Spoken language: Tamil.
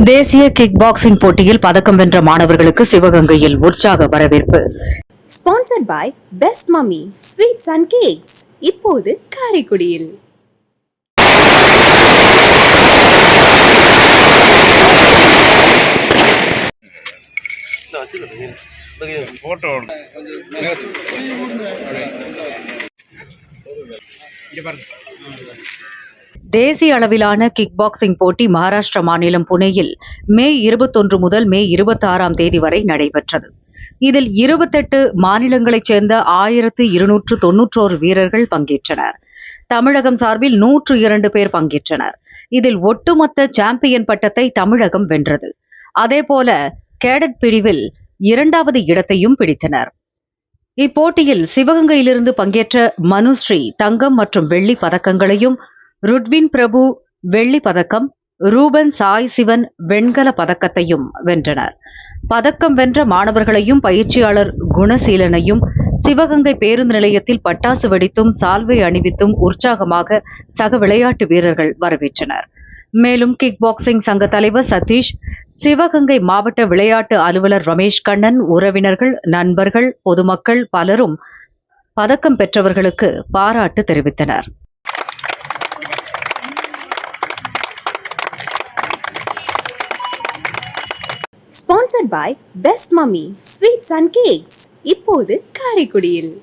தேசிய கிக் பாக்ஸிங் போட்டியில் பதக்கம் வென்ற மாணவர்களுக்கு சிவகங்கையில் உற்சாக வரவேற்பு. Sponsored by best mummy sweets and cakes, இப்போது காரைக்குடியில். தேசிய அளவிலான கிக் பாக்ஸிங் போட்டி மகாராஷ்டிரா மாநிலம் புனேயில் மே 21 முதல் மே 26 தேதி வரை நடைபெற்றது. இதில் 28 மாநிலங்களைச் சேர்ந்த 1291 வீரர்கள் பங்கேற்றனர். தமிழகம் சார்பில் 102 பேர் பங்கேற்றனர். இதில் ஒட்டுமொத்த சாம்பியன் பட்டத்தை தமிழகம் வென்றது. அதேபோல கேடட் பிரிவில் 2வது இடத்தையும் பிடித்தனர். இப்போட்டியில் சிவகங்கையிலிருந்து பங்கேற்ற மனுஸ்ரீ தங்கம் மற்றும் வெள்ளி பதக்கங்களையும், ருட்வின் பிரபு வெள்ளி பதக்கம், ரூபன் சாய் சிவன் வெண்கல பதக்கத்தையும் வென்றனர். பதக்கம் வென்ற மாணவர்களையும் பயிற்சியாளர் குணசீலனையும் சிவகங்கை பேருந்து நிலையத்தில் பட்டாசு வெடித்தும் சால்வை அணிவித்தும் உற்சாகமாக சக விளையாட்டு வீரர்கள் வரவேற்றனர். மேலும் கிக் பாக்ஸிங் சங்க தலைவர் சதீஷ், சிவகங்கை மாவட்ட விளையாட்டு அலுவலர் ரமேஷ் கண்ணன், உறவினர்கள், நண்பர்கள், பொதுமக்கள் பலரும் பதக்கம் பெற்றவர்களுக்கு பாராட்டு தெரிவித்தனர். Sponsored by best mummy sweets and cakes, இப்போது காரைக்குடியில்.